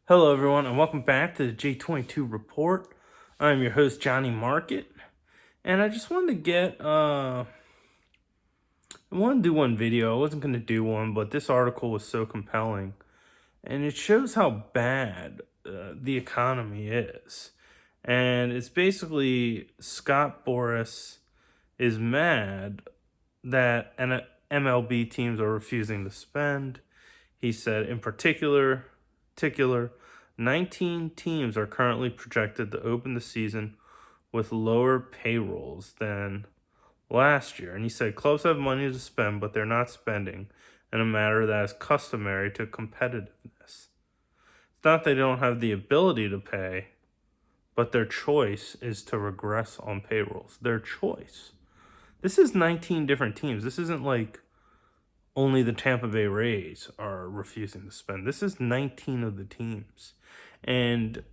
Hello, everyone, and welcome back to the J22 Report. I'm your host, Johnnie Market, and I just wanted to I wanted to do one video. I wasn't going to do one, but this article was so compelling, and it shows how bad the economy is. And it's basically Scott Boras is mad that MLB teams are refusing to spend. He said, in particular, 19 teams are currently projected to open the season with lower payrolls than last year. And he said clubs have money to spend, but they're not spending in a manner that is customary to competitiveness. It's not that they don't have the ability to pay, but their choice is to regress on payrolls. Their choice. This is 19 different teams. This isn't like only the Tampa Bay Rays are refusing to spend. This is 19 of the teams. And,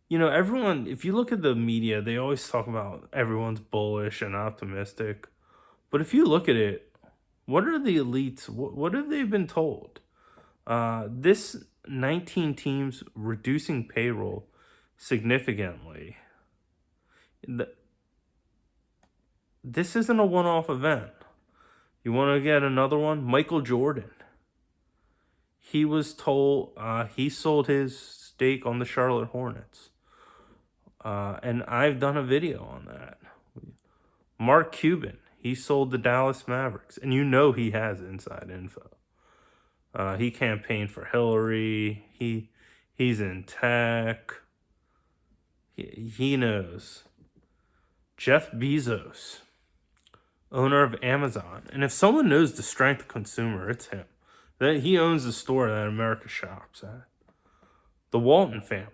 everyone, if you look at the media, they always talk about everyone's bullish and optimistic. But if you look at it, what are the elites? What have they been told? This 19 teams reducing payroll significantly. This isn't a one-off event. You want to get another one? Michael Jordan. He was told he sold his stake on the Charlotte Hornets. And I've done a video on that. Mark Cuban, he sold the Dallas Mavericks. And he has inside info. He campaigned for Hillary. He's in tech. He knows. Jeff Bezos, owner of Amazon. And if someone knows the strength of consumer, it's him. That he owns the store that America shops at. The Walton family,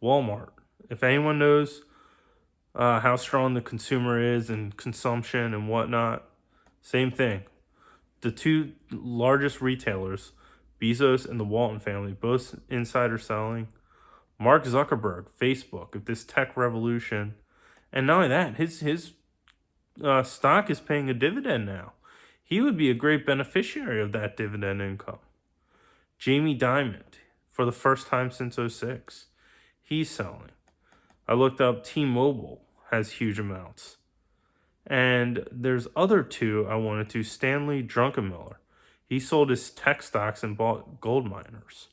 Walmart. If anyone knows how strong the consumer is in consumption and whatnot, same thing. The two largest retailers, Bezos and the Walton family, both insider selling. Mark Zuckerberg, Facebook, if this tech revolution, and not only that, his stock is paying a dividend now. He would be a great beneficiary of that dividend income. Jamie Dimon, for the first time since 2006, he's selling. I looked up T-Mobile has huge amounts. And there's other two I wanted to. Stanley Druckenmiller. He sold his tech stocks and bought gold miners.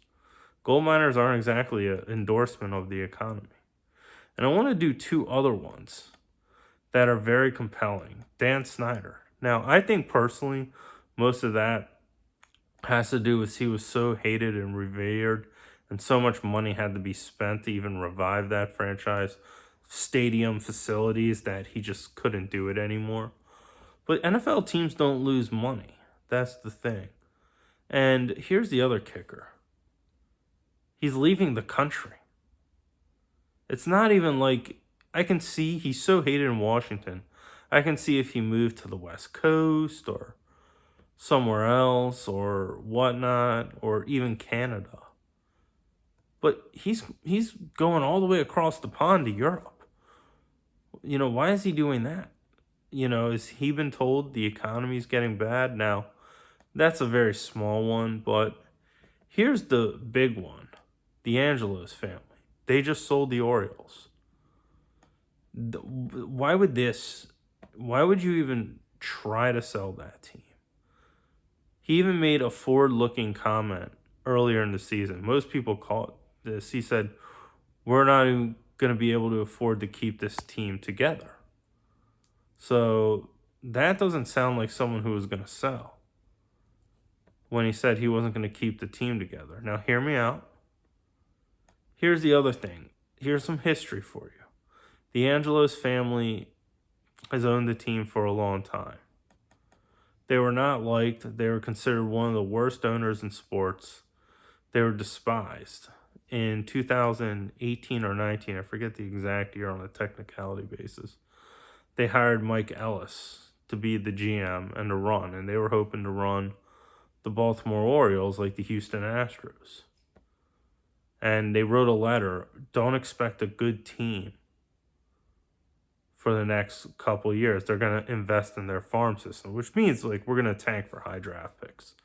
Gold miners aren't exactly an endorsement of the economy. And I want to do two other ones that are very compelling. Dan Snyder. Now, I think personally, most of that has to do with he was so hated and revered, and so much money had to be spent to even revive that franchise, stadium facilities, that he just couldn't do it anymore. But NFL teams don't lose money. That's the thing. And here's the other kicker. He's leaving the country. It's not even like, I can see he's so hated in Washington. I can see if he moved to the West Coast or somewhere else or whatnot, or even Canada. But he's going all the way across the pond to Europe. Why is he doing that? Has he been told the economy's getting bad? Now, that's a very small one, but here's the big one. The Angelos family. They just sold the Orioles. Why would you even try to sell that team? He even made a forward-looking comment earlier in the season. Most people call it this. He said, we're not even going to be able to afford to keep this team together. So that doesn't sound like someone who was going to sell when he said he wasn't going to keep the team together. Now, hear me out. Here's the other thing. Here's some history for you. The Angelos family has owned the team for a long time. They were not liked. They were considered one of the worst owners in sports. They were despised. In 2018 or 19, I forget the exact year on a technicality basis, they hired Mike Ellis to be the GM and to run, and they were hoping to run the Baltimore Orioles like the Houston Astros. And they wrote a letter, don't expect a good team for the next couple years. They're going to invest in their farm system, which means we're going to tank for high draft picks.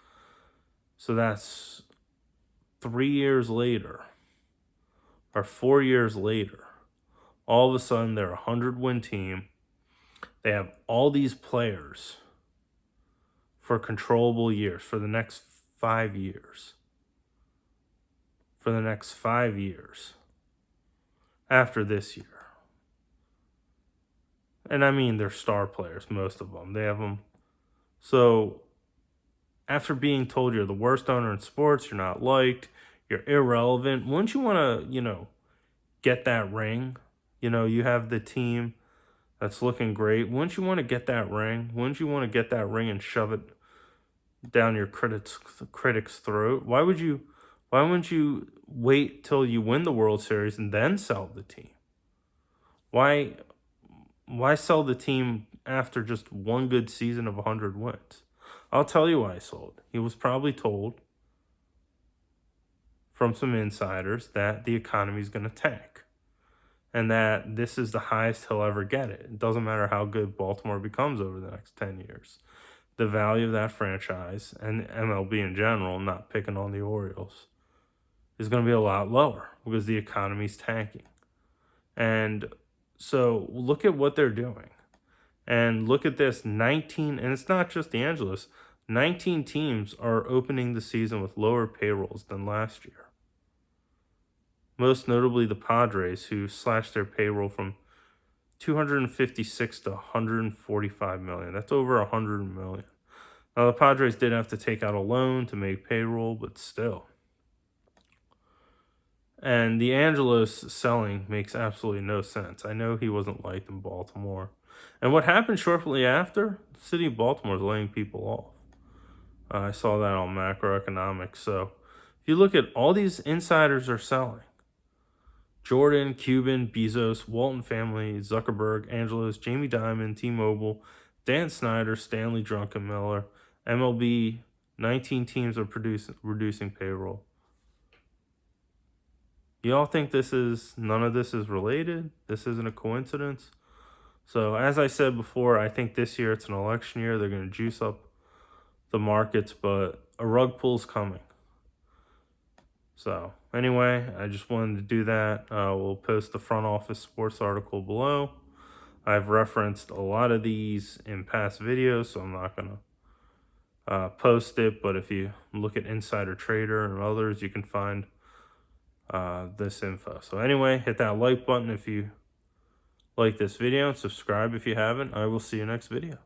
So that's 3 years later or 4 years later, all of a sudden they're a 100-win team. They have all these players for controllable years for the next 5 years. For the next 5 years after this year. And I mean, they're star players, most of them. They have them. So after being told you're the worst owner in sports, you're not liked, you're irrelevant, wouldn't you want to, get that ring? You have the team that's looking great. Wouldn't you want to get that ring? Wouldn't you want to get that ring and shove it down your critic's throat? Why wouldn't you wait till you win the World Series and then sell the team? Why sell the team after just one good season of 100 wins? I'll tell you why he sold. He was probably told from some insiders that the economy is going to tank and that this is the highest he'll ever get it. It doesn't matter how good Baltimore becomes over the next 10 years. The value of that franchise and MLB in general, not picking on the Orioles, is going to be a lot lower because the economy's tanking. And so look at what they're doing. And look at this, 19, and it's not just the Angelos, 19 teams are opening the season with lower payrolls than last year. Most notably the Padres, who slashed their payroll from 256 to 145 million. That's over 100 million. Now the Padres did have to take out a loan to make payroll, but still. And the Angelos selling makes absolutely no sense. I know he wasn't liked in Baltimore. And what happened shortly after? The city of Baltimore is laying people off. I saw that on macroeconomics. So if you look at all these insiders are selling. Jordan, Cuban, Bezos, Walton family, Zuckerberg, Angelos, Jamie Dimon, T-Mobile, Dan Snyder, Stanley Druckenmiller, MLB, 19 teams are reducing payroll. Y'all think none of this is related? This isn't a coincidence? So as I said before, I think this year it's an election year. They're going to juice up the markets, but a rug pull's coming. So anyway, I just wanted to do that. We'll post the front office sports article below. I've referenced a lot of these in past videos, so I'm not going to post it. But if you look at Insider Trader and others, you can find this info. So anyway, hit that like button if you like this video and subscribe if you haven't. I will see you next video.